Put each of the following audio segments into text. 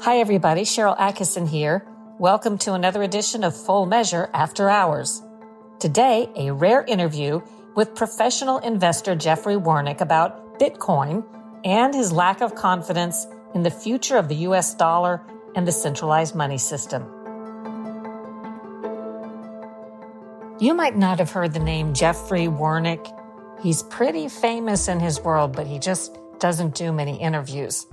Hi, everybody. Sharyl Attkisson here. Welcome to another edition of Full Measure After Hours. Today, a rare interview with professional investor Jeffrey Wernick about Bitcoin and his lack of confidence in the future of the U.S. dollar and the centralized money system. You might not have heard the name Jeffrey Wernick. He's pretty famous in his world, but he just doesn't do many interviews.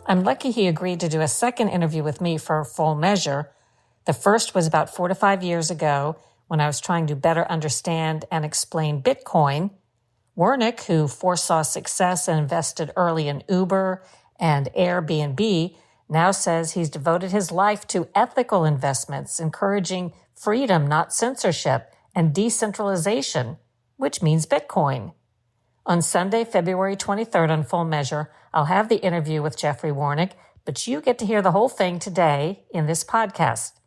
I'm lucky he agreed to do a second interview with me for Full Measure. The first was about 4 to 5 years ago when I was trying to better understand and explain Bitcoin. Wernick, who foresaw success and invested early in Uber and Airbnb, now says he's devoted his life to ethical investments, encouraging freedom, not censorship, and decentralization, which means Bitcoin. On Sunday, February 23rd on Full Measure, I'll have the interview with Jeffrey Wernick, but you get to hear the whole thing today in this podcast.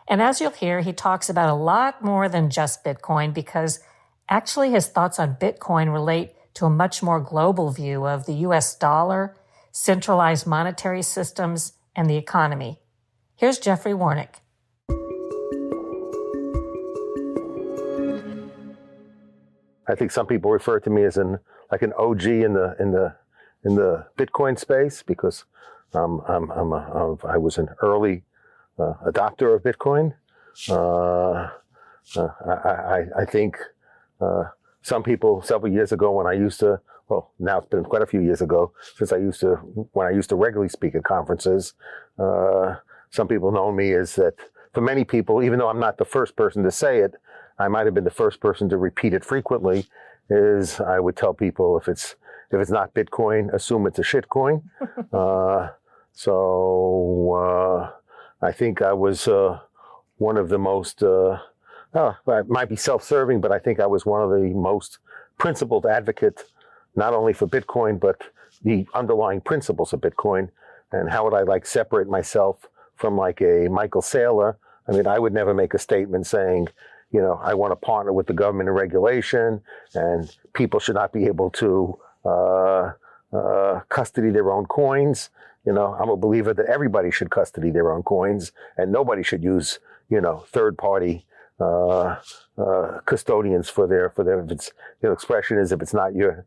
And as you'll hear, he talks about a lot more than just Bitcoin because actually his thoughts on Bitcoin relate to a much more global view of the U.S. dollar, centralized monetary systems, and the economy. Here's Jeffrey Wernick. I think some people refer to me as an OG in the Bitcoin space because I was an early adopter of Bitcoin. I think some people several years ago when I used to, well, now it's been quite a few years ago when I used to regularly speak at conferences. Some people know me as that. For many people, even though I'm not the first person to say it, I might have been the first person to repeat it frequently, is I would tell people if it's not Bitcoin, assume it's a shitcoin. I think I was one of the most, it might be self-serving, but I think I was one of the most principled advocates, not only for Bitcoin, but the underlying principles of Bitcoin. And how would I separate myself from a Michael Saylor? I mean, I would never make a statement saying, I want to partner with the government in regulation and people should not be able to custody their own coins. I'm a believer that everybody should custody their own coins and nobody should use, third-party custodians for their. If it's, expression is if it's not your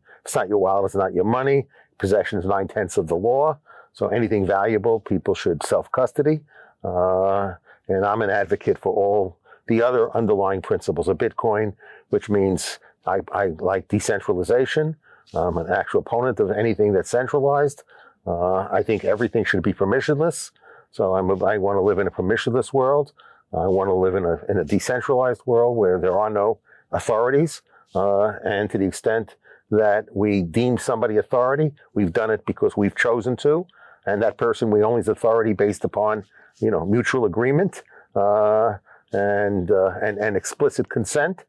wallet, it's not your money. Possession is 9/10 of the law. So anything valuable, people should self-custody. And I'm an advocate for all the other underlying principles of Bitcoin, which means I like decentralization. I'm an actual opponent of anything that's centralized. I think everything should be permissionless. So I want to live in a permissionless world. I want to live in a decentralized world where there are no authorities. And to the extent that we deem somebody authority, we've done it because we've chosen to. And that person we only is authority based upon, mutual agreement. And explicit consent.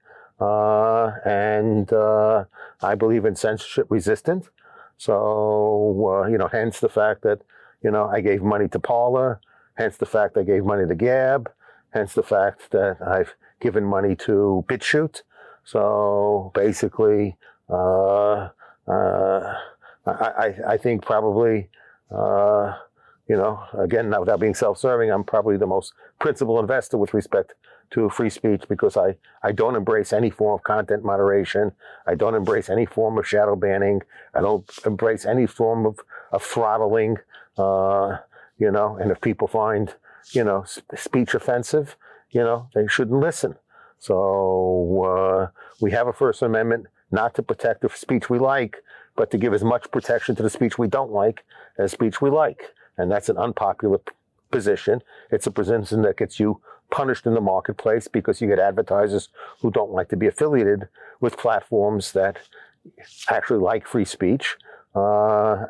I believe in censorship resistant. So, hence the fact that, I gave money to Parler, hence the fact I gave money to Gab, hence the fact that I've given money to BitChute. So basically, I think probably, again, not without being self-serving, I'm probably the most principled investor with respect to free speech because I don't embrace any form of content moderation. I don't embrace any form of shadow banning. I don't embrace any form of throttling, and if people find, speech offensive, they shouldn't listen. So we have a First Amendment not to protect the speech we like, but to give as much protection to the speech we don't like as speech we like. And that's an unpopular position. It's a position that gets you punished in the marketplace because you get advertisers who don't like to be affiliated with platforms that actually like free speech. I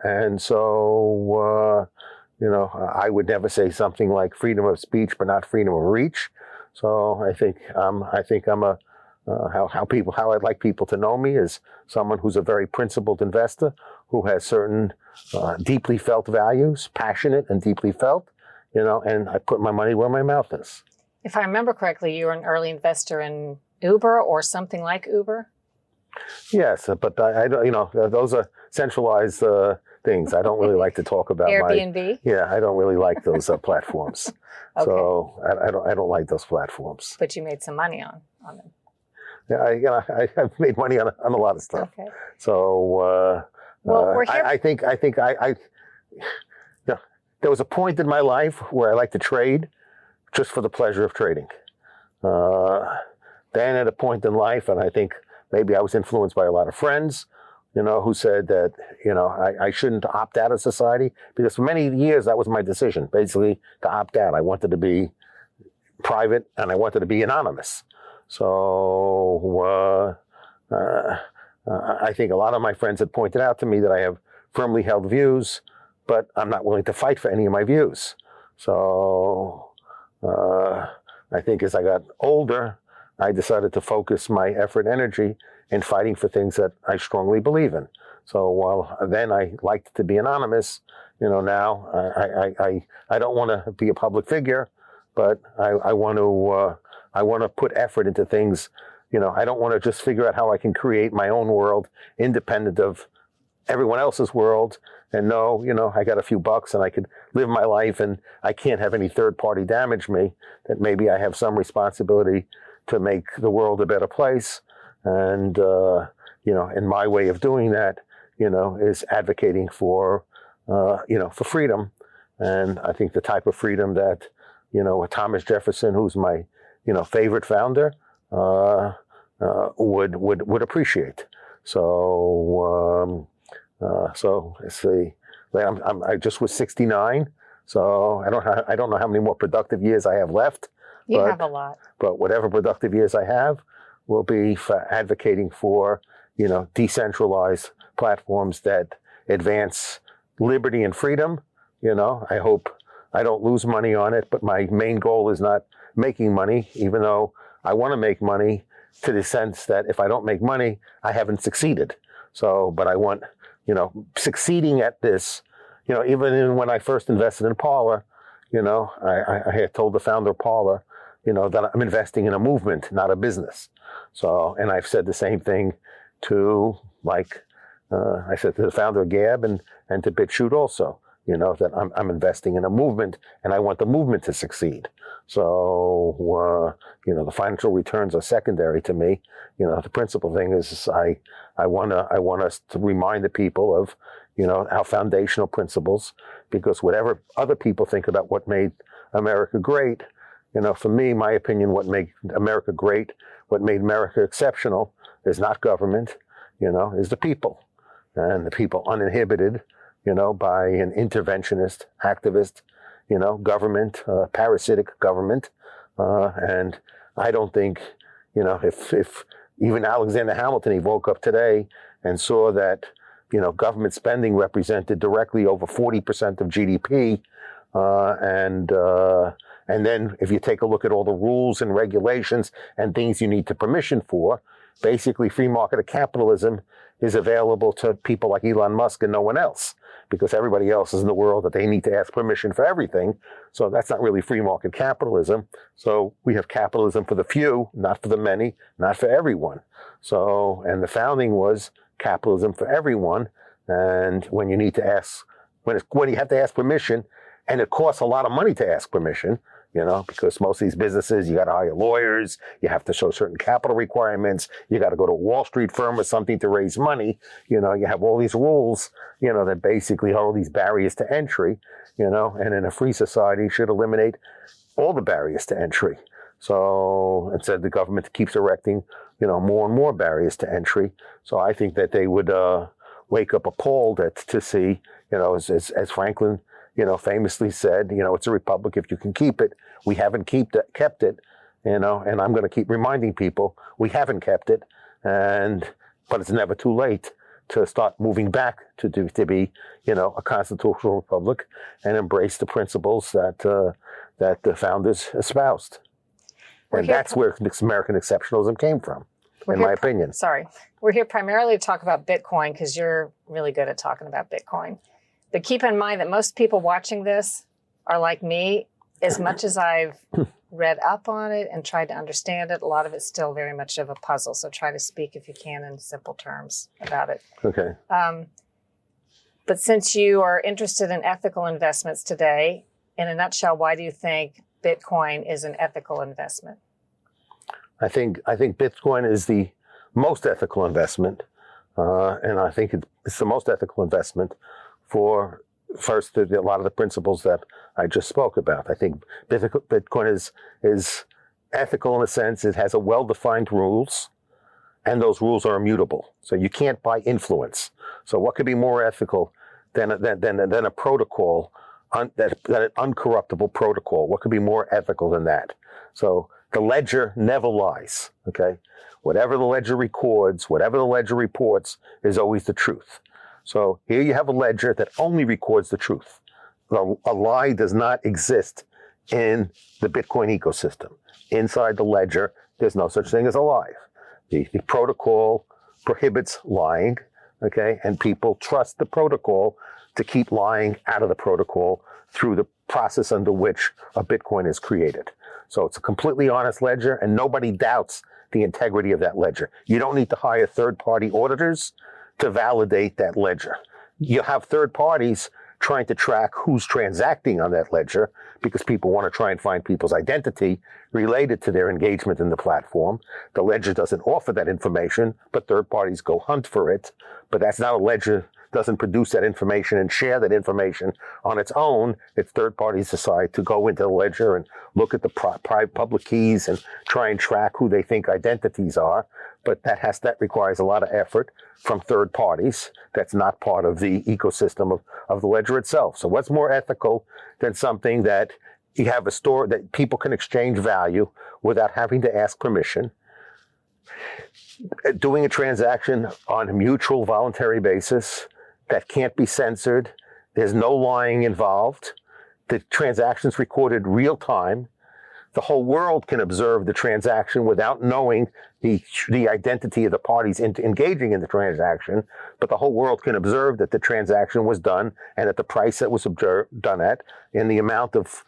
would never say something like freedom of speech, but not freedom of reach. So I think I'm how I'd like people to know me is someone who's a very principled investor who has certain deeply felt values, passionate and deeply felt, and I put my money where my mouth is. If I remember correctly, you were an early investor in Uber or something like Uber? Yes, but I those are centralized things. I don't really like to talk about Airbnb? I don't really like those platforms. Okay. So I don't like those platforms. But you made some money on them. Yeah, I've made money on a lot of stuff. Okay. So we're here. I think there was a point in my life where I liked to trade just for the pleasure of trading. Then at a point in life, and I think maybe I was influenced by a lot of friends, who said that, I shouldn't opt out of society, because for many years that was my decision, basically to opt out. I wanted to be private and I wanted to be anonymous. So I think a lot of my friends had pointed out to me that I have firmly held views, but I'm not willing to fight for any of my views. So I think as I got older, I decided to focus my effort and energy in fighting for things that I strongly believe in. So while then I liked to be anonymous, now I don't want to be a public figure, but I want to put effort into things. I don't want to just figure out how I can create my own world independent of everyone else's world, and know, I got a few bucks and I could live my life and I can't have any third party damage me, that maybe I have some responsibility to make the world a better place. And, and my way of doing that, is advocating for, for freedom. And I think the type of freedom that, Thomas Jefferson, who's my, favorite founder, would appreciate. So let's see. I just was 69, so I don't know how many more productive years I have left. You have a lot. But whatever productive years I have will be for advocating for, decentralized platforms that advance liberty and freedom. I hope I don't lose money on it, but my main goal is not making money, even though I want to make money, to the sense that if I don't make money, I haven't succeeded. So, but I want, succeeding at this, even when I first invested in Parler, I had told the founder of Parler, that I'm investing in a movement, not a business. So, and I've said the same thing to, I said to the founder of Gab and to BitChute also, that I'm investing in a movement and I want the movement to succeed. So, the financial returns are secondary to me. The principal thing is I want us to remind the people of, our foundational principles, because whatever other people think about what made America great, for me, my opinion, what made America great, what made America exceptional is not government, is the people, and the people uninhibited, by an interventionist, activist, government, parasitic government. And I don't think, if even Alexander Hamilton, he woke up today and saw that, government spending represented directly over 40% of GDP. And then if you take a look at all the rules and regulations and things you need to permission for, basically free market capitalism is available to people like Elon Musk and no one else, because everybody else is in the world that they need to ask permission for everything. So that's not really free market capitalism. So we have capitalism for the few, not for the many, not for everyone. So, and the founding was capitalism for everyone. And when you need to ask, when you have to ask permission, and it costs a lot of money to ask permission, because most of these businesses, you got to hire lawyers, you have to show certain capital requirements, you got to go to a Wall Street firm or something to raise money, you have all these rules, that basically are all these barriers to entry, and in a free society should eliminate all the barriers to entry. So instead the government keeps erecting, more and more barriers to entry. So I think that they would wake up appalled to see, as Franklin, famously said, it's a republic if you can keep it. We haven't kept it, and I'm going to keep reminding people we haven't kept it, but it's never too late to start moving back to be, a constitutional republic and embrace the principles that the founders espoused. And that's where American exceptionalism came from, in my opinion. We're here primarily to talk about Bitcoin, because you're really good at talking about Bitcoin. But keep in mind that most people watching this are like me. As much as I've read up on it and tried to understand it, a lot of it's still very much of a puzzle. So try to speak, if you can, in simple terms about it. Okay. But since you are interested in ethical investments today, in a nutshell, why do you think Bitcoin is an ethical investment? I think Bitcoin is the most ethical investment, and I think it's the most ethical investment for first a lot of the principles that I just spoke about. I think Bitcoin is ethical in the sense it has a well-defined rules, and those rules are immutable. So you can't buy influence. So what could be more ethical than a protocol, that an uncorruptible protocol? What could be more ethical than that? So the ledger never lies. Okay, whatever the ledger records, whatever the ledger reports, is always the truth. So here you have a ledger that only records the truth. A lie does not exist in the Bitcoin ecosystem. Inside the ledger, there's no such thing as a lie. The protocol prohibits lying, okay? And people trust the protocol to keep lying out of the protocol through the process under which a Bitcoin is created. So it's a completely honest ledger, and nobody doubts the integrity of that ledger. You don't need to hire third-party auditors to validate that ledger. You have third parties trying to track who's transacting on that ledger because people want to try and find people's identity related to their engagement in the platform. The ledger doesn't offer that information, but third parties go hunt for it. But that's not a ledger, doesn't produce that information and share that information on its own. It's third parties decide to go into the ledger and look at the private public keys and try and track who they think identities are. But that requires a lot of effort from third parties. That's not part of the ecosystem of the ledger itself. So what's more ethical than something that you have a store that people can exchange value without having to ask permission, doing a transaction on a mutual voluntary basis that can't be censored, there's no lying involved, the transaction's recorded real time, the whole world can observe the transaction without knowing the identity of the parties engaging in the transaction, but the whole world can observe that the transaction was done and at the price that was done at, and the amount of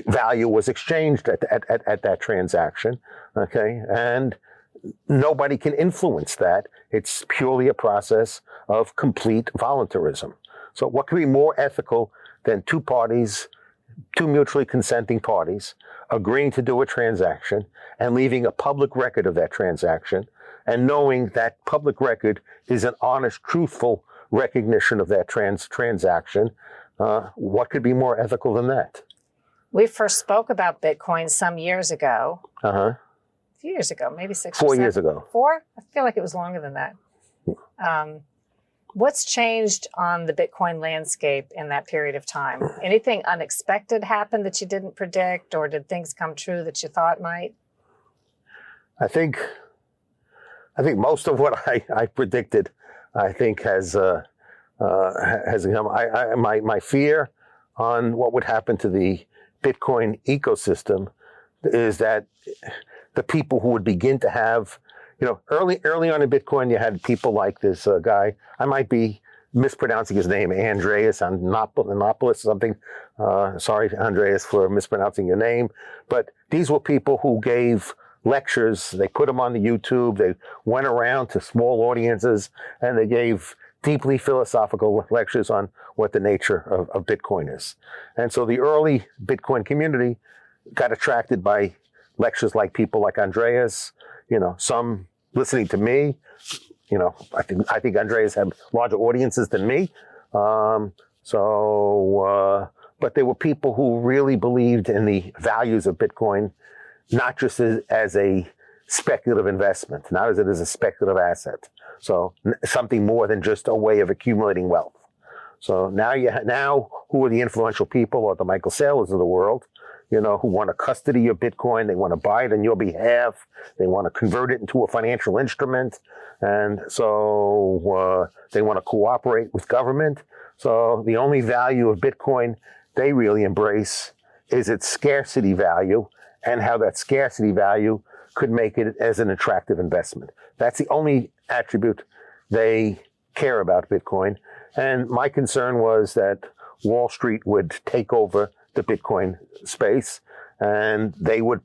value was exchanged at that transaction, okay? And nobody can influence that. It's purely a process of complete voluntarism. So what could be more ethical than two mutually consenting parties agreeing to do a transaction and leaving a public record of that transaction and knowing that public record is an honest, truthful recognition of that transaction? What could be more ethical than that? We first spoke about Bitcoin some years ago. Uh-huh. A few years ago, maybe 6 or 4 7. years ago. 4? I feel like it was longer than that. What's changed on the Bitcoin landscape in that period of time? Anything unexpected happen that you didn't predict, or did things come true that you thought might? I think most of what I predicted, I think has come. My fear on what would happen to the Bitcoin ecosystem is that the people who would begin to have, early on in Bitcoin, you had people like this guy. I might be mispronouncing his name, Andreas Antonopoulos, something. Sorry, Andreas, for mispronouncing your name. But these were people who gave lectures. They put them on the YouTube. They went around to small audiences, and they gave deeply philosophical lectures on what the nature of Bitcoin is. And so the early Bitcoin community got attracted by lectures like people like Andreas, some listening to me. I think Andreas had larger audiences than me. But there were people who really believed in the values of Bitcoin, not just as a speculative investment, not as it is a speculative asset. So something more than just a way of accumulating wealth. So now who are the influential people, or the Michael Saylors of the world, who want to custody your Bitcoin? They want to buy it on your behalf. They want to convert it into a financial instrument. And so they want to cooperate with government. So the only value of Bitcoin they really embrace is its scarcity value, and how that scarcity value could make it as an attractive investment. That's the only attribute they care about Bitcoin. And my concern was that Wall Street would take over the Bitcoin space, and they would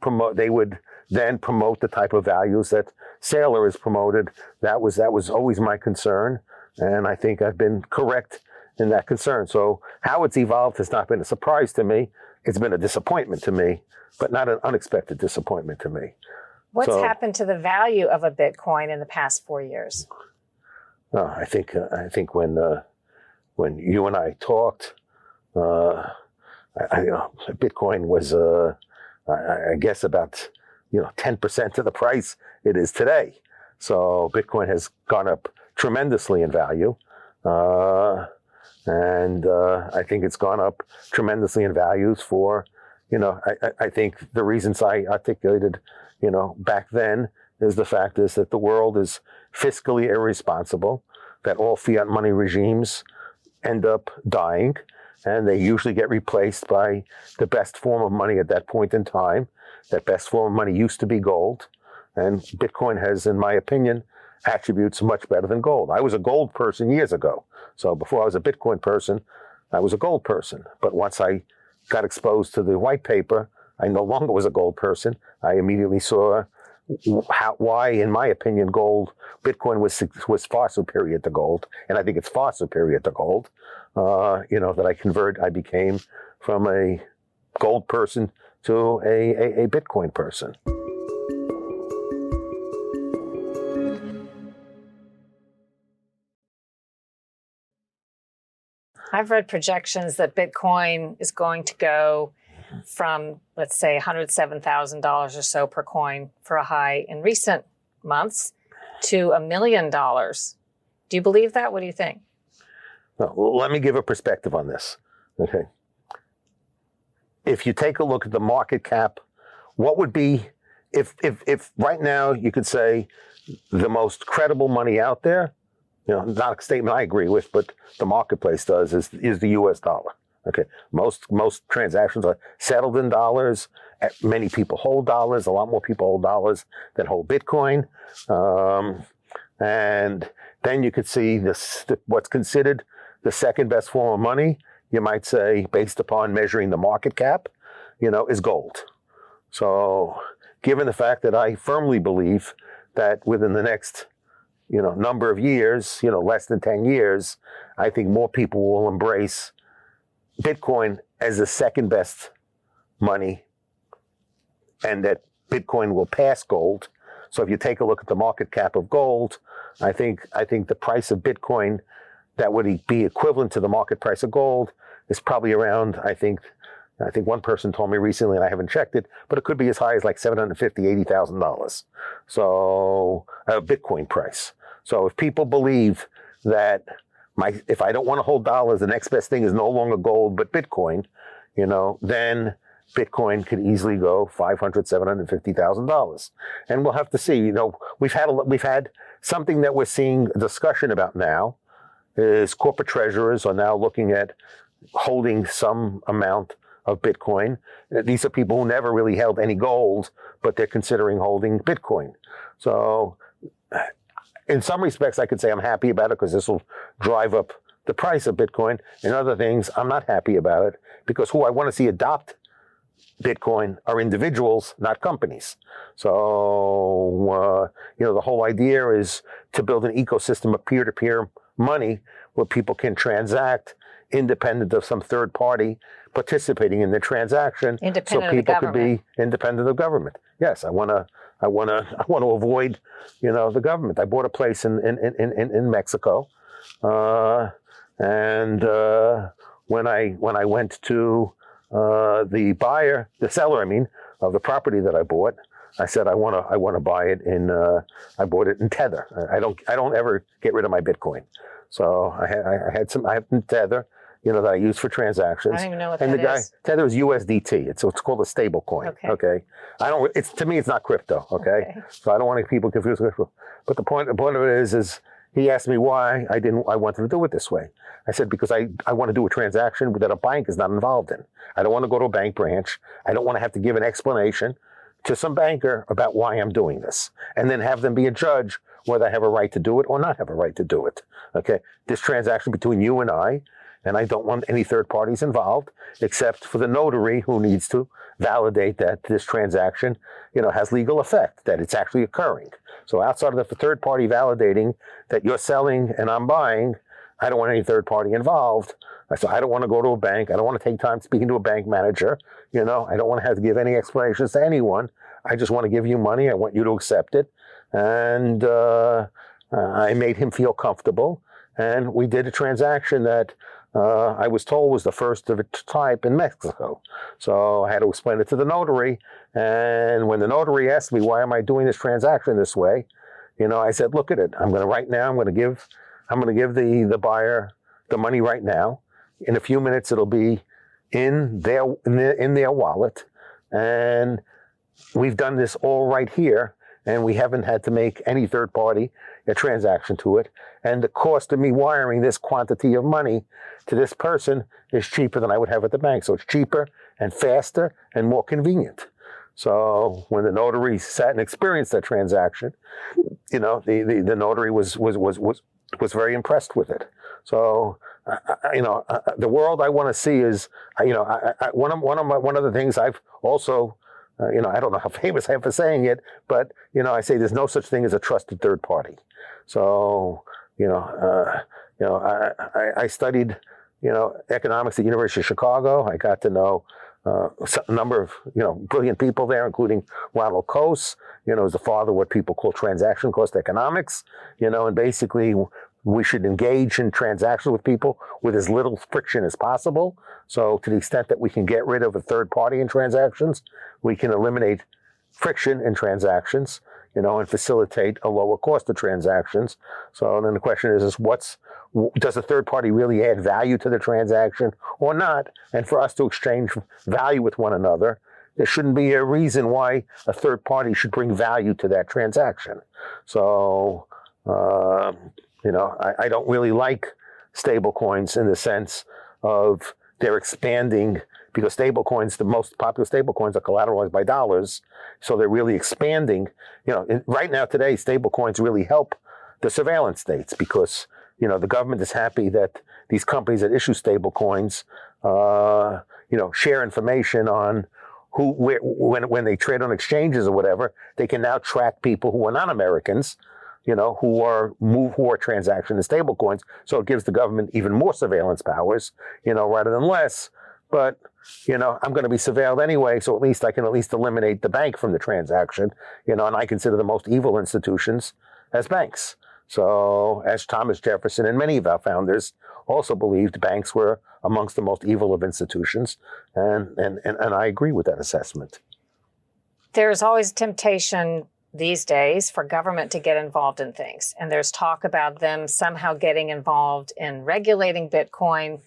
then promote the type of values that Saylor has promoted. That was always my concern, and I think I've been correct in that concern. So how it's evolved has not been a surprise to me. It's been a disappointment to me, but not an unexpected disappointment to me. What's happened to the value of a Bitcoin in the past 4 years? I think when you and I talked, Bitcoin was I guess about 10% of the price it is today. So Bitcoin has gone up tremendously in value, and I think it's gone up tremendously in values for I think the reasons I articulated back then is the fact is that the world is fiscally irresponsible, that all fiat money regimes end up dying, and they usually get replaced by the best form of money at that point in time. That best form of money used to be gold, and Bitcoin has, in my opinion, attributes much better than gold. I was a gold person years ago. So before I was a Bitcoin person, I was a gold person. But once I got exposed to the white paper, I no longer was a gold person. I immediately saw why, in my opinion, Bitcoin was far superior to gold, and I think it's far superior to gold. That I became from a gold person to a Bitcoin person. I've read projections that Bitcoin is going to go from, let's say, $107,000 or so per coin for a high in recent months to $1 million. Do you believe that? What do you think? Well, let me give a perspective on this. Okay. If you take a look at the market cap, what would be, if right now you could say the most credible money out there, not a statement I agree with, but the marketplace does, is the US dollar. Okay. Most transactions are settled in dollars. Many people hold dollars. A lot more people hold dollars than hold Bitcoin. And then you could see what's considered the second best form of money, you might say, based upon measuring the market cap, is gold. So given the fact that I firmly believe that within the next number of years, less than 10 years, I think more people will embrace Bitcoin as the second best money, and that Bitcoin will pass gold. So if you take a look at the market cap of gold, I think the price of Bitcoin that would be equivalent to the market price of gold is probably around, I think one person told me recently, and I haven't checked it, but it could be as high as like $750,000, $80,000. So a Bitcoin price. So if people believe that if I don't want to hold dollars, the next best thing is no longer gold but Bitcoin, then Bitcoin could easily go $500,000, $750,000, and we'll have to see. We've had something that we're seeing a discussion about now is corporate treasurers are now looking at holding some amount of Bitcoin. These are people who never really held any gold, but they're considering holding Bitcoin. So in some respects, I could say I'm happy about it because this will drive up the price of Bitcoin. In other things, I'm not happy about it because who I want to see adopt Bitcoin are individuals, not companies. So, the whole idea is to build an ecosystem of peer-to-peer money where people can transact independent of some third party participating in the transaction. Independent so people of the could be independent of government. Yes, I want to avoid, the government. I bought a place in Mexico, and when I went to the seller, of the property that I bought, I said I want to buy it in. I bought it in Tether. I don't ever get rid of my Bitcoin, so I have Tether, that I use for transactions. I don't even know what and that the guy is. Tether is USDT. It's called a stable coin. Okay. To me it's not crypto. Okay. So I don't want people confused with crypto. But the point of it is he asked me why I wanted to do it this way. I said because I want to do a transaction that a bank is not involved in. I don't want to go to a bank branch. I don't want to have to give an explanation to some banker about why I'm doing this, and then have them be a judge whether I have a right to do it or not have a right to do it. Okay, this transaction between you and I don't want any third parties involved, except for the notary who needs to validate that this transaction, has legal effect, that it's actually occurring. So outside of the third party validating that you're selling and I'm buying, I don't want any third party involved. So I don't want to go to a bank. I don't want to take time speaking to a bank manager. I don't want to have to give any explanations to anyone. I just want to give you money. I want you to accept it. And I made him feel comfortable. And we did a transaction that I was told was the first of its type in Mexico. So I had to explain it to the notary. And when the notary asked me, why am I doing this transaction this way? I said, look at it. I'm going to give the buyer the money right now. In a few minutes, it'll be in their wallet. And we've done this all right here. And we haven't had to make any third party a transaction to it. And the cost of me wiring this quantity of money to this person is cheaper than I would have at the bank. So it's cheaper and faster and more convenient. So when the notary sat and experienced that transaction, the notary was very impressed with it. So the world I want to see is one of the things I've also. I don't know how famous I am for saying it, but, I say there's no such thing as a trusted third party. So, I studied, economics at the University of Chicago. I got to know a number of, brilliant people there, including Ronald Coase, who's the father of what people call transaction cost economics, and basically we should engage in transactions with people with as little friction as possible. So to the extent that we can get rid of a third party in transactions, we can eliminate friction in transactions, and facilitate a lower cost of transactions. So then the question is does a third party really add value to the transaction or not? And for us to exchange value with one another, there shouldn't be a reason why a third party should bring value to that transaction. So, I don't really like stable coins in the sense of they're expanding, because the most popular stable coins are collateralized by dollars. So they're really expanding. Right now today, stable coins really help the surveillance states because, the government is happy that these companies that issue stable coins, share information on when they trade on exchanges or whatever. They can now track people who are not Americans, who are transaction in stable coins. So it gives the government even more surveillance powers, rather than less. But, I'm going to be surveilled anyway, so at least I can eliminate the bank from the transaction, and I consider the most evil institutions as banks. So as Thomas Jefferson and many of our founders also believed, banks were amongst the most evil of institutions. And I agree with that assessment. There's always temptation these days for government to get involved in things. And there's talk about them somehow getting involved in regulating Bitcoin.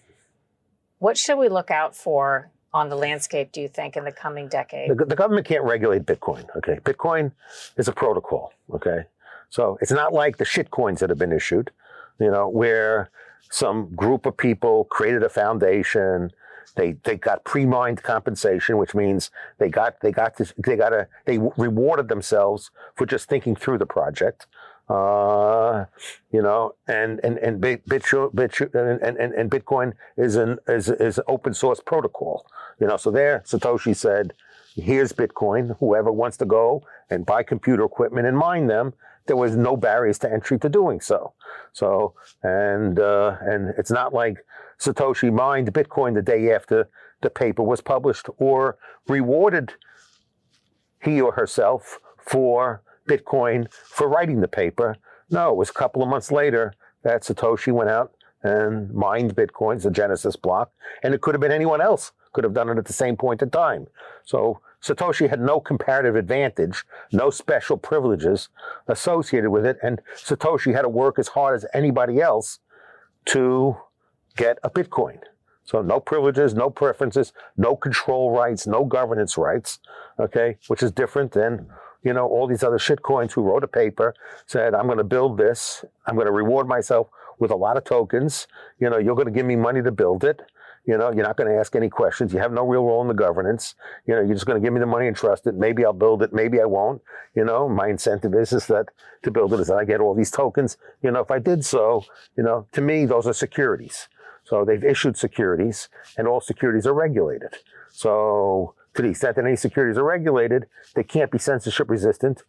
What should we look out for on the landscape, do you think, in the coming decade? The government can't regulate Bitcoin, okay? Bitcoin is a protocol, okay? So it's not like the shit coins that have been issued, where some group of people created a foundation. They got pre-mined compensation, which means they rewarded themselves for just thinking through the project. And Bitcoin is an open source protocol. So there Satoshi said, here's Bitcoin. Whoever wants to go and buy computer equipment and mine them, there was no barriers to entry to doing so. And it's not like Satoshi mined Bitcoin the day after the paper was published or rewarded he or herself for Bitcoin for writing the paper. No, it was a couple of months later that Satoshi went out and mined Bitcoins, the Genesis block, and it could have been anyone else could have done it at the same point in time. So Satoshi had no comparative advantage, no special privileges associated with it, and Satoshi had to work as hard as anybody else to get a Bitcoin. So no privileges, no preferences, no control rights, no governance rights, okay, which is different than, all these other shitcoins who wrote a paper, said, I'm going to build this, I'm going to reward myself with a lot of tokens, you're going to give me money to build it. You're not going to ask any questions. You have no real role in the governance. You're just going to give me the money and trust it. Maybe I'll build it. Maybe I won't. My incentive is that to build it is that I get all these tokens. If I did so, to me, those are securities. So they've issued securities, and all securities are regulated. So to the extent that any securities are regulated, they can't be censorship resistant,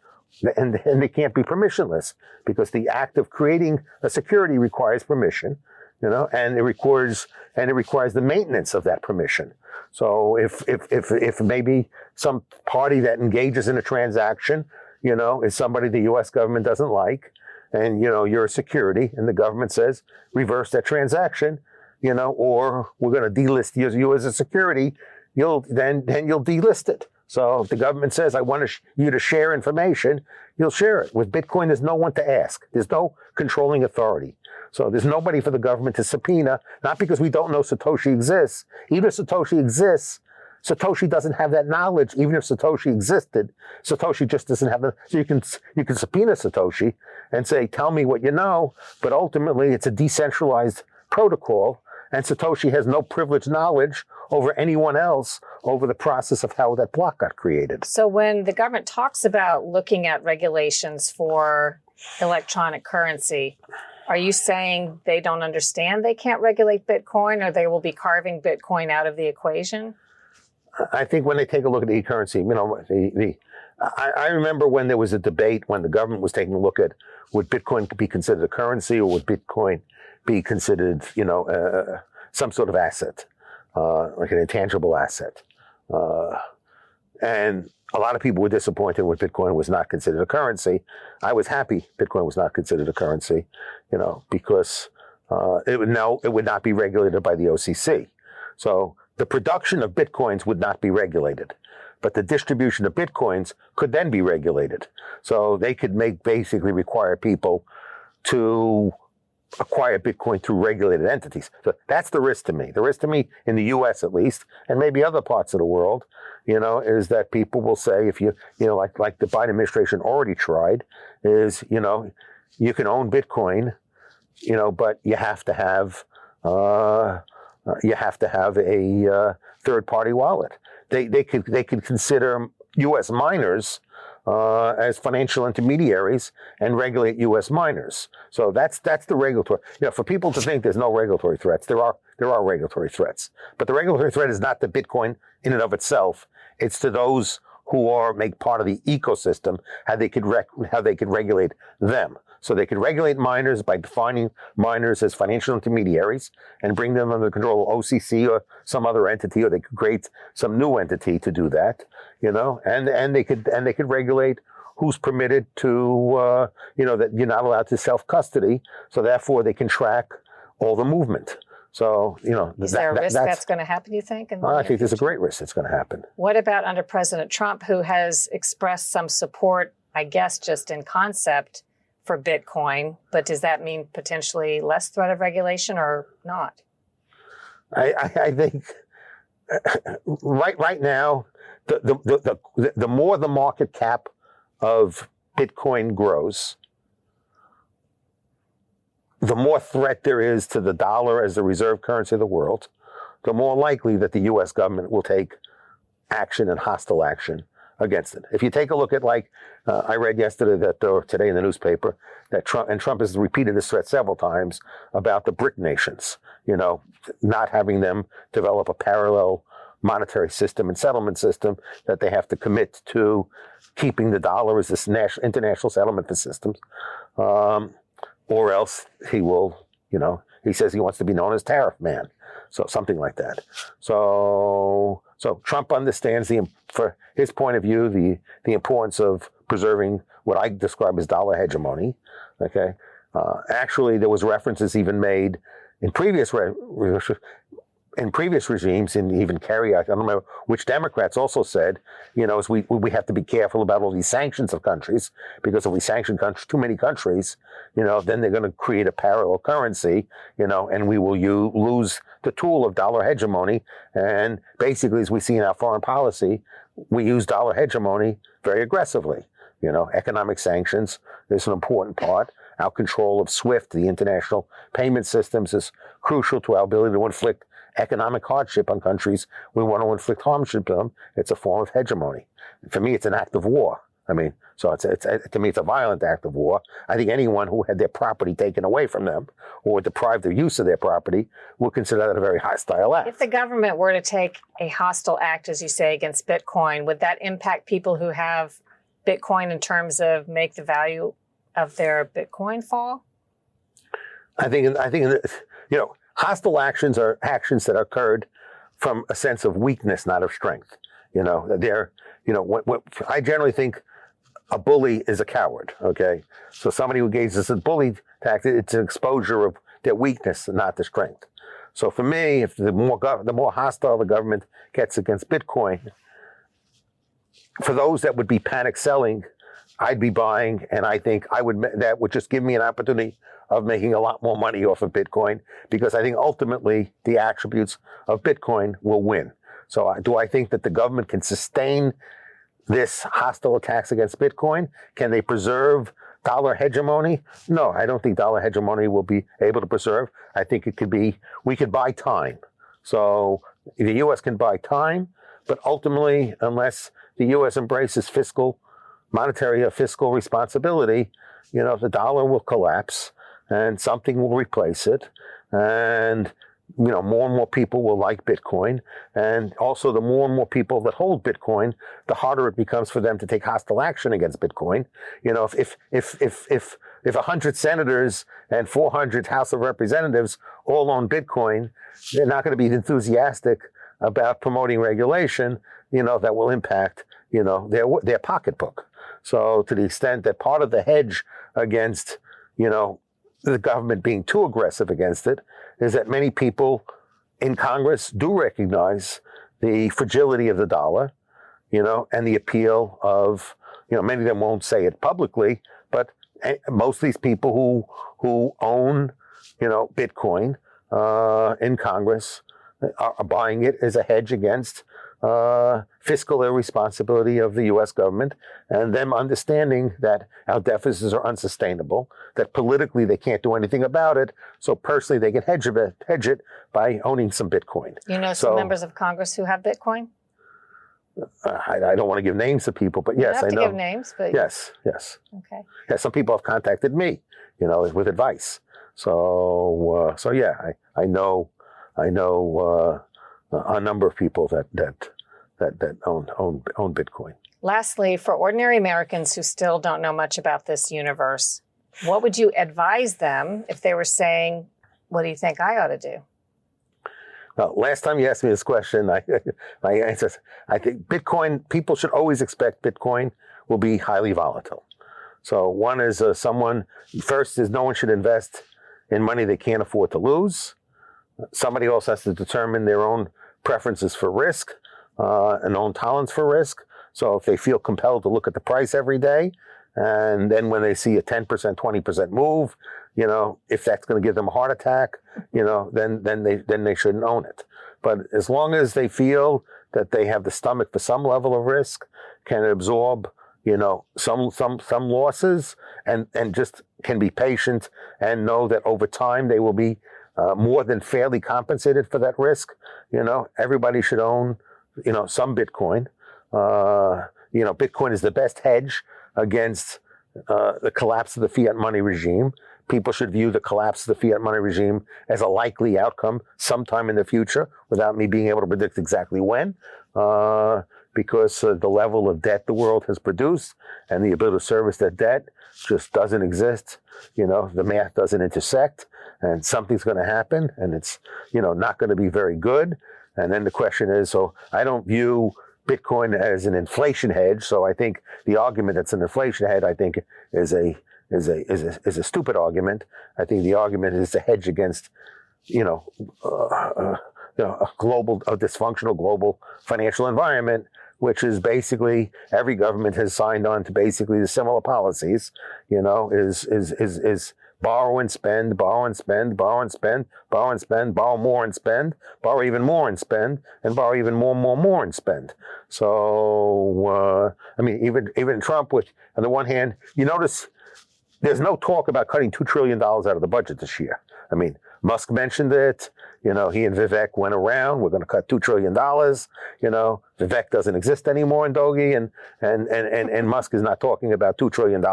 and they can't be permissionless, because the act of creating a security requires permission. and it requires the maintenance of that permission. So if maybe some party that engages in a transaction, is somebody the U.S. government doesn't like, and you're a security, and the government says reverse that transaction, or we're going to delist you as a security, you'll delist it. So if the government says, I want you to share information, you'll share it. With Bitcoin, there's no one to ask. There's no controlling authority. So there's nobody for the government to subpoena, not because we don't know Satoshi exists. Even if Satoshi exists, Satoshi doesn't have that knowledge. Even if Satoshi existed, Satoshi just doesn't have the. So you can subpoena Satoshi and say, tell me what you know, but ultimately it's a decentralized protocol, and Satoshi has no privileged knowledge over anyone else over the process of how that block got created. So when the government talks about looking at regulations for electronic currency, are you saying they don't understand they can't regulate Bitcoin, or they will be carving Bitcoin out of the equation? I think when they take a look at the e-currency, I remember when there was a debate when the government was taking a look at would Bitcoin be considered a currency or would Bitcoin be considered, some sort of asset, like an intangible asset. And a lot of people were disappointed when Bitcoin was not considered a currency. I was happy Bitcoin was not considered a currency, because it would not be regulated by the OCC. So the production of Bitcoins would not be regulated, but the distribution of Bitcoins could then be regulated. So they could basically require people to acquire Bitcoin through regulated entities. So that's the risk to me. The risk to me in the U.S. at least, and maybe other parts of the world, is that people will say, if like the Biden administration already tried, is, you can own Bitcoin, but you have to have a third-party wallet. They could consider U.S. miners as financial intermediaries and regulate U.S. miners. So that's the regulatory. For people to think there's no regulatory threats, there are regulatory threats. But the regulatory threat is not to Bitcoin in and of itself. It's to those who make part of the ecosystem, how they could regulate them. So they could regulate miners by defining miners as financial intermediaries and bring them under the control of OCC or some other entity, or they could create some new entity to do that, and they could regulate who's permitted to, that you're not allowed to self-custody. So therefore they can track all the movement. So, is there a risk that's going to happen, you think? I think there's a great risk that's going to happen. What about under President Trump, who has expressed some support, I guess, just in concept for Bitcoin, but does that mean potentially less threat of regulation or not? I think right now, the more the market cap of Bitcoin grows, the more threat there is to the dollar as the reserve currency of the world, the more likely that the U.S. government will take action and hostile action against it. If you take a look at, I read yesterday or today in the newspaper, that Trump has repeated this threat several times about the BRIC nations, not having them develop a parallel monetary system and settlement system, that they have to commit to keeping the dollar as this international settlement for systems, or else he will, he says he wants to be known as Tariff Man. So something like that. So Trump understands for his point of view, the importance of preserving what I describe as dollar hegemony. Okay. Actually, there was references even made in previous regimes, and even Kerry, I don't remember which Democrats also said, is we have to be careful about all these sanctions of countries, because if we sanction too many countries, then they're going to create a parallel currency, and we will lose the tool of dollar hegemony. And basically, as we see in our foreign policy, we use dollar hegemony very aggressively. Economic sanctions is an important part. Our control of SWIFT, the international payment systems, is crucial to our ability to inflict economic hardship on countries we want to inflict hardship on them. It's a form of hegemony. For me, it's an act of war. So to me, it's a violent act of war. I think anyone who had their property taken away from them or deprived their use of their property would consider that a very hostile act. If the government were to take a hostile act, as you say, against Bitcoin, would that impact people who have Bitcoin in terms of make the value of their Bitcoin fall? I think hostile actions are actions that occurred from a sense of weakness, not of strength. I generally think a bully is a coward. Okay, so somebody who engages in bully tactics, it's an exposure of their weakness, not the strength. So for me, if the more hostile the government gets against Bitcoin, for those that would be panic selling, I'd be buying, and I think that would just give me an opportunity of making a lot more money off of Bitcoin, because I think ultimately the attributes of Bitcoin will win. So do I think that the government can sustain this hostile attacks against Bitcoin? Can they preserve dollar hegemony? No, I don't think dollar hegemony will be able to preserve. I think we could buy time. So the U.S. can buy time, but ultimately, unless the U.S. embraces monetary fiscal responsibility, the dollar will collapse and something will replace it. And more and more people will like Bitcoin. And also, the more and more people that hold Bitcoin, the harder it becomes for them to take hostile action against Bitcoin. If 100 senators and 400 House of Representatives all own Bitcoin, they're not going to be enthusiastic about promoting regulation, that will impact, their pocketbook. So to the extent that part of the hedge against, the government being too aggressive against it is that many people in Congress do recognize the fragility of the dollar, and the appeal of, many of them won't say it publicly, but most of these people who own, Bitcoin in Congress are buying it as a hedge against fiscal irresponsibility of the U.S. government, and them understanding that our deficits are unsustainable, that politically they can't do anything about it, so personally they can hedge it by owning some Bitcoin. Some members of Congress who have Bitcoin? I don't want to give names of people, but yes, I know. You don't have to give names, but... Yes. Okay. Yeah, some people have contacted me, with advice. So yeah, I know a number of people that own Bitcoin. Lastly, for ordinary Americans who still don't know much about this universe, what would you advise them if they were saying, what do you think I ought to do? Now, last time you asked me this question, I answered, I think Bitcoin, people should always expect Bitcoin will be highly volatile. So one is first is no one should invest in money they can't afford to lose. Somebody else has to determine their own preferences for risk, and own tolerance for risk. So if they feel compelled to look at the price every day, and then when they see a 10%, 20% move, if that's going to give them a heart attack, then they shouldn't own it. But as long as they feel that they have the stomach for some level of risk, can absorb, some losses, and just can be patient and know that over time they will be more than fairly compensated for that risk. Everybody should own, some Bitcoin. Bitcoin is the best hedge against the collapse of the fiat money regime. People should view the collapse of the fiat money regime as a likely outcome sometime in the future, without me being able to predict exactly when, because the level of debt the world has produced and the ability to service that debt just doesn't exist. The math doesn't intersect, and something's going to happen, and it's not going to be very good. And then the question is, so I don't view Bitcoin as an inflation hedge. So I think the argument that's an inflation hedge, I think, is a stupid argument. I think the argument is a hedge against, a dysfunctional global financial environment, which is basically every government has signed on to basically the similar policies. Is borrow and spend, borrow and spend, borrow and spend, borrow and spend, borrow more and spend, borrow even more and spend, and borrow even more and spend. So, even Trump, which on the one hand, you notice there's no talk about cutting $2 trillion out of the budget this year. Musk mentioned it. He and Vivek went around. We're going to cut $2 trillion. Vivek doesn't exist anymore in Doge, and Musk is not talking about $2 trillion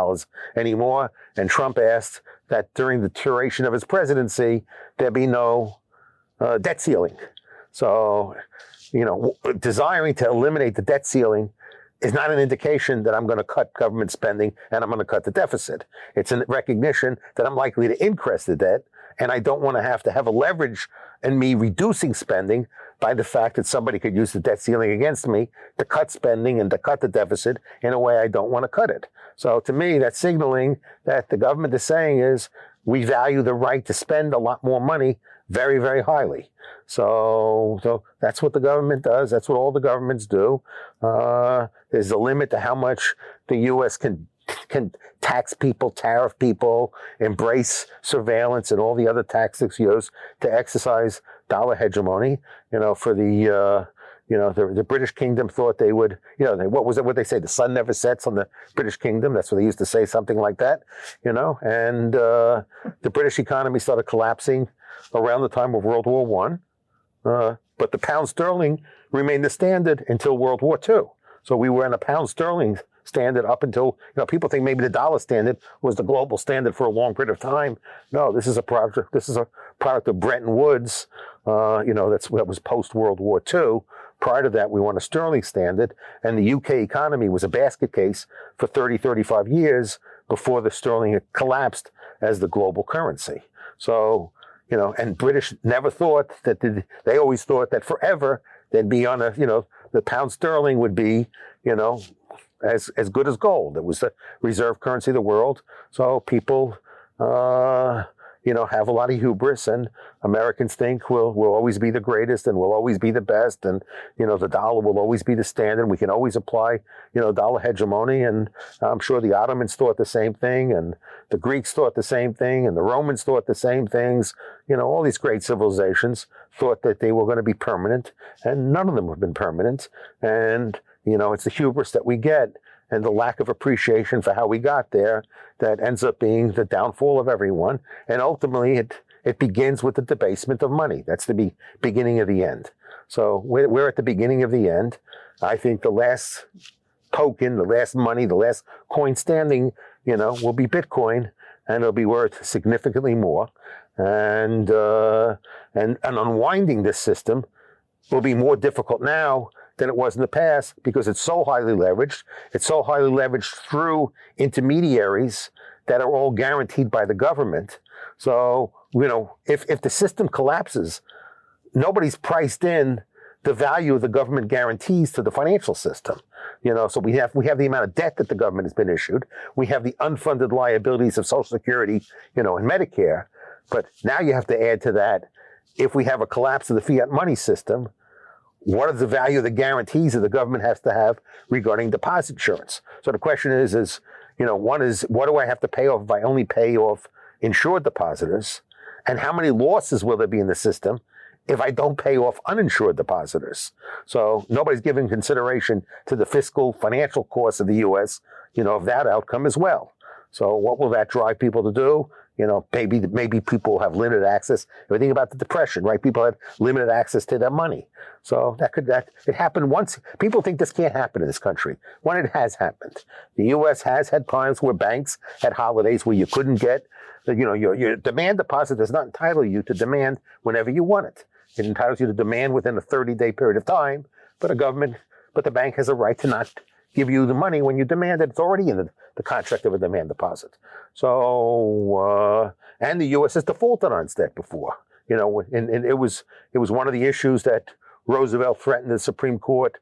anymore. And Trump asked that during the duration of his presidency, there be no debt ceiling. So, desiring to eliminate the debt ceiling is not an indication that I'm going to cut government spending and I'm going to cut the deficit. It's a recognition that I'm likely to increase the debt and I don't want to have a leverage in me reducing spending by the fact that somebody could use the debt ceiling against me to cut spending and to cut the deficit in a way I don't want to cut it. So to me, that's signaling that the government is saying is we value the right to spend a lot more money very, very highly. So that's what the government does. That's what all the governments do. There's a limit to how much the U.S. can tax people, tariff people, embrace surveillance and all the other tactics used to exercise dollar hegemony. For the British Kingdom thought they would, what they say? The sun never sets on the British Kingdom. That's what they used to say, something like that, and the British economy started collapsing around the time of World War One. But the pound sterling remained the standard until World War II. So we were in a pound sterling standard up until, people think maybe the dollar standard was the global standard for a long period of time. No, this is a product of Bretton Woods, that was post World War II. Prior to that, we were on a sterling standard, and the UK economy was a basket case for 30, 35 years before the sterling had collapsed as the global currency. So, and British never thought that they always thought that forever they'd be on the pound sterling would be, as good as gold. It was the reserve currency of the world. So people, have a lot of hubris, and Americans think we'll always be the greatest and we'll always be the best. And, the dollar will always be the standard. We can always apply, dollar hegemony. And I'm sure the Ottomans thought the same thing, and the Greeks thought the same thing, and the Romans thought the same things. All these great civilizations thought that they were going to be permanent, and none of them have been permanent. And, it's the hubris that we get and the lack of appreciation for how we got there that ends up being the downfall of everyone. And ultimately, it begins with the debasement of money. That's the beginning of the end. So we're at the beginning of the end. I think the last token, the last money, the last coin standing, will be Bitcoin, and it'll be worth significantly more. And unwinding this system will be more difficult now than it was in the past, because it's so highly leveraged. It's so highly leveraged through intermediaries that are all guaranteed by the government. So, if the system collapses, nobody's priced in the value of the government guarantees to the financial system. So we have the amount of debt that the government has been issued. We have the unfunded liabilities of Social Security, and Medicare. But now you have to add to that, if we have a collapse of the fiat money system, what is the value of the guarantees that the government has to have regarding deposit insurance? So the question is, one is, what do I have to pay off if I only pay off insured depositors? And how many losses will there be in the system if I don't pay off uninsured depositors? So nobody's giving consideration to the fiscal financial costs of the U.S., of that outcome as well. So what will that drive people to do? Maybe people have limited access. If you think about the Depression, right? People had limited access to their money. So it happened once. People think this can't happen in this country, when it has happened. The U.S. has had times where banks had holidays where you couldn't get, your demand deposit does not entitle you to demand whenever you want it. It entitles you to demand within a 30-day period of time, but the bank has a right to not give you the money when you demand it. It's already in the contract of a demand deposit. So, and the U.S. has defaulted on its debt before, and it was one of the issues that Roosevelt threatened the Supreme Court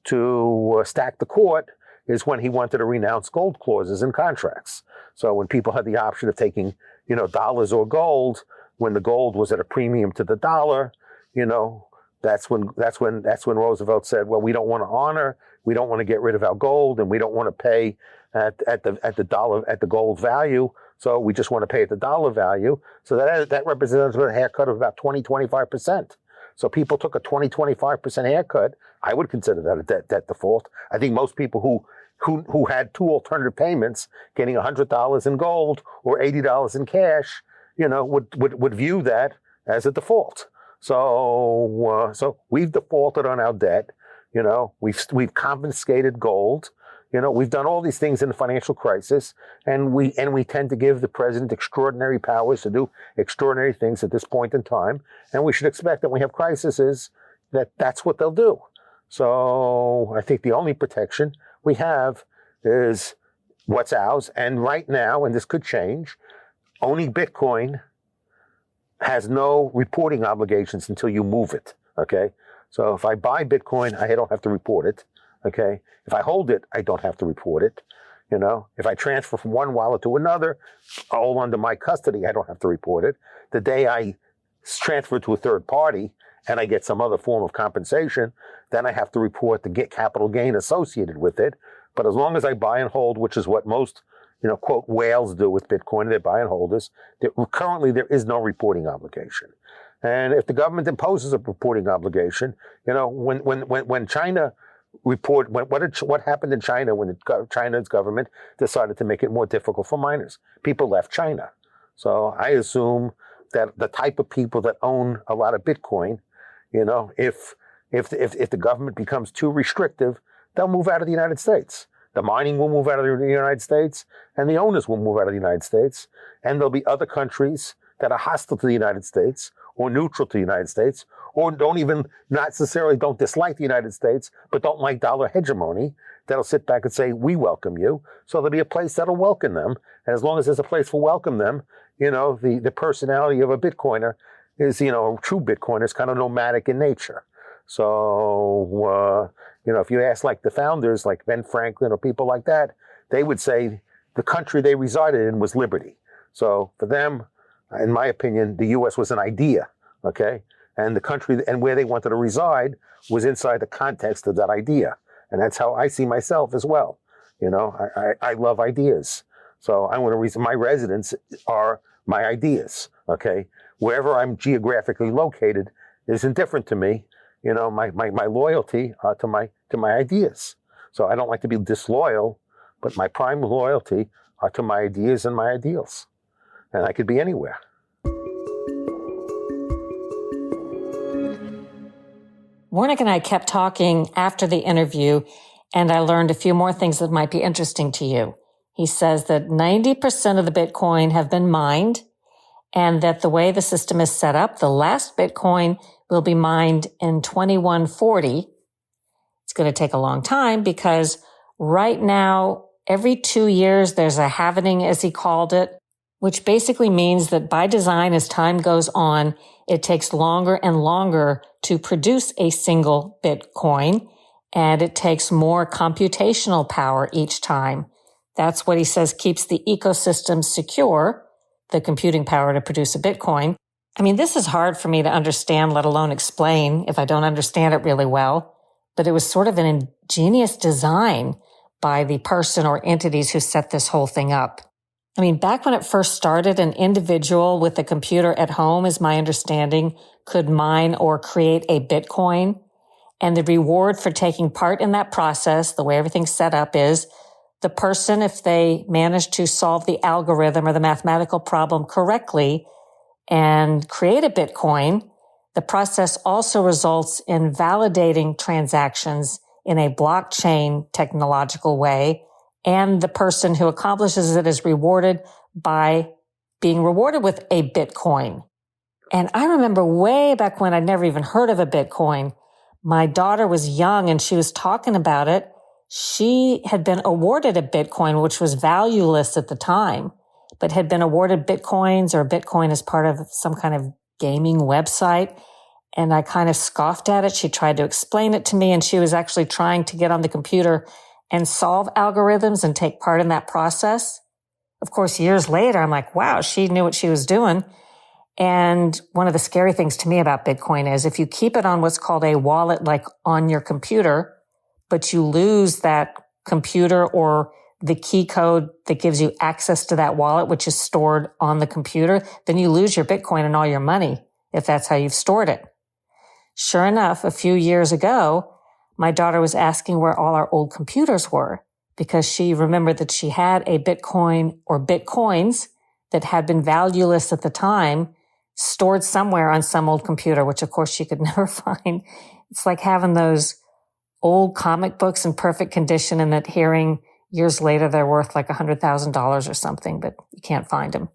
to stack the court, is when he wanted to renounce gold clauses in contracts. So when people had the option of taking, dollars or gold, when the gold was at a premium to the dollar, that's when Roosevelt said, well, we don't want to honor, we don't want to get rid of our gold, and we don't want to pay at the gold value. So we just want to pay at the dollar value. So that represents a haircut of about 20-25%. So people took a 20-25% haircut. I would consider that a debt default. I think most people who had two alternative payments, getting $100 in gold or $80 in cash, would view that as a default. So we've defaulted on our debt. We've confiscated gold. We've done all these things in the financial crisis, and we tend to give the president extraordinary powers to do extraordinary things at this point in time. And we should expect that when we have crises, that's what they'll do. So I think the only protection we have is what's ours. And right now, and this could change, owning Bitcoin has no reporting obligations until you move it. Okay. So if I buy Bitcoin, I don't have to report it. Okay. If I hold it, I don't have to report it. If I transfer from one wallet to another, all under my custody, I don't have to report it. The day I transfer to a third party and I get some other form of compensation, then I have to report the capital gain associated with it. But as long as I buy and hold, which is what most, quote, whales do with Bitcoin, they buy and holders, currently there is no reporting obligation. And if the government imposes a reporting obligation, when China what happened in China when China's government decided to make it more difficult for miners? People left China. So I assume that the type of people that own a lot of Bitcoin, if the government becomes too restrictive, they'll move out of the United States. The mining will move out of the United States, and the owners will move out of the United States. And there'll be other countries that are hostile to the United States or neutral to the United States, or don't dislike the United States, but don't like dollar hegemony, that'll sit back and say, we welcome you. So there'll be a place that'll welcome them. And as long as there's a place for welcome them, the personality of a Bitcoiner is, a true Bitcoiner is kind of nomadic in nature. So, if you ask like the founders, like Ben Franklin or people like that, they would say the country they resided in was liberty. So for them, in my opinion, the U.S. was an idea, okay? And the country and where they wanted to reside was inside the context of that idea. And that's how I see myself as well. I love ideas. So I want to my residents are my ideas, okay? Wherever I'm geographically located is indifferent to me. My loyalty to my ideas. So I don't like to be disloyal, but my prime loyalty are to my ideas and my ideals. And I could be anywhere. Wernick and I kept talking after the interview, and I learned a few more things that might be interesting to you. He says that 90% of the Bitcoin have been mined, and that the way the system is set up, the last Bitcoin will be mined in 2140. It's going to take a long time because right now, every 2 years, there's a halvening, as he called it, which basically means that by design, as time goes on, it takes longer and longer to produce a single Bitcoin, and it takes more computational power each time. That's what he says keeps the ecosystem secure, the computing power to produce a Bitcoin. I mean, this is hard for me to understand, let alone explain if I don't understand it really well, but it was sort of an ingenious design by the person or entities who set this whole thing up. I mean, back when it first started, an individual with a computer at home, is my understanding, could mine or create a Bitcoin. And the reward for taking part in that process, the way everything's set up, is the person, if they manage to solve the algorithm or the mathematical problem correctly and create a Bitcoin, the process also results in validating transactions in a blockchain technological way. And the person who accomplishes it is rewarded by being rewarded with a Bitcoin. And I remember way back when I'd never even heard of a Bitcoin. My daughter was young and she was talking about it. She had been awarded a Bitcoin, which was valueless at the time, but had been awarded Bitcoins or Bitcoin as part of some kind of gaming website. And I kind of scoffed at it. She tried to explain it to me, and she was actually trying to get on the computer and solve algorithms and take part in that process. Of course, years later, I'm like, wow, she knew what she was doing. And one of the scary things to me about Bitcoin is if you keep it on what's called a wallet, like on your computer, but you lose that computer or the key code that gives you access to that wallet, which is stored on the computer, then you lose your Bitcoin and all your money if that's how you've stored it. Sure enough, a few years ago, my daughter was asking where all our old computers were because she remembered that she had a Bitcoin or Bitcoins that had been valueless at the time stored somewhere on some old computer, which of course she could never find. It's like having those old comic books in perfect condition and that hearing years later they're worth like $100,000 or something, but you can't find them.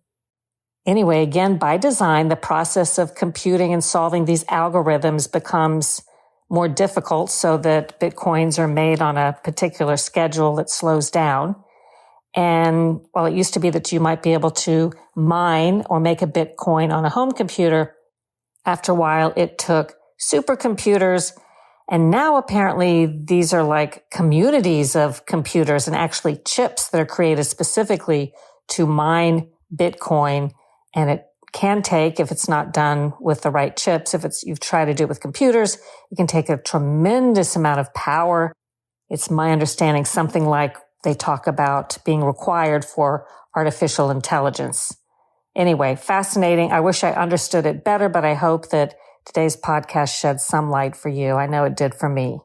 Anyway, again, by design, the process of computing and solving these algorithms becomes more difficult so that Bitcoins are made on a particular schedule that slows down. And while it used to be that you might be able to mine or make a Bitcoin on a home computer, after a while it took supercomputers. And now apparently these are like communities of computers and actually chips that are created specifically to mine Bitcoin. And it can take, if it's not done with the right chips, you've tried to do it with computers, it can take a tremendous amount of power. It's my understanding something like they talk about being required for artificial intelligence. Anyway, fascinating. I wish I understood it better, but I hope that today's podcast shed some light for you. I know it did for me.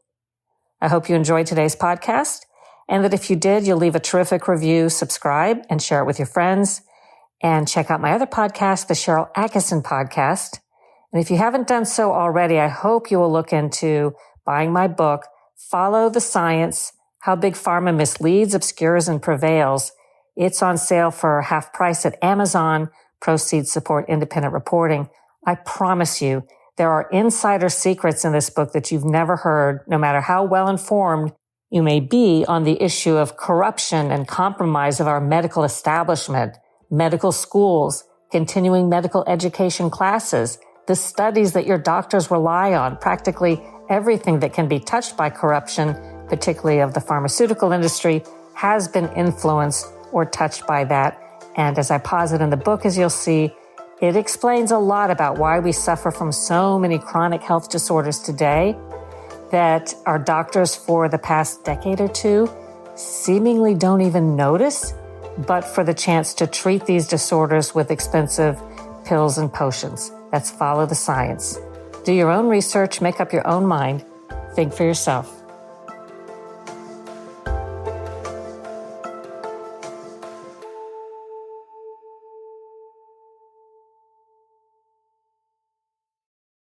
I hope you enjoyed today's podcast, and that if you did, you'll leave a terrific review, subscribe, and share it with your friends. And check out my other podcast, the Sharyl Attkisson podcast. And if you haven't done so already, I hope you will look into buying my book, Follow the Science, How Big Pharma Misleads, Obscures, and Prevails. It's on sale for half price at Amazon. Proceeds support independent reporting. I promise you, there are insider secrets in this book that you've never heard, no matter how well informed you may be on the issue of corruption and compromise of our medical establishment, medical schools, continuing medical education classes, the studies that your doctors rely on, practically everything that can be touched by corruption, particularly of the pharmaceutical industry, has been influenced or touched by that. And as I posit in the book, as you'll see, it explains a lot about why we suffer from so many chronic health disorders today that our doctors for the past decade or two seemingly don't even notice, but for the chance to treat these disorders with expensive pills and potions. That's Follow the Science. Do your own research, make up your own mind, think for yourself.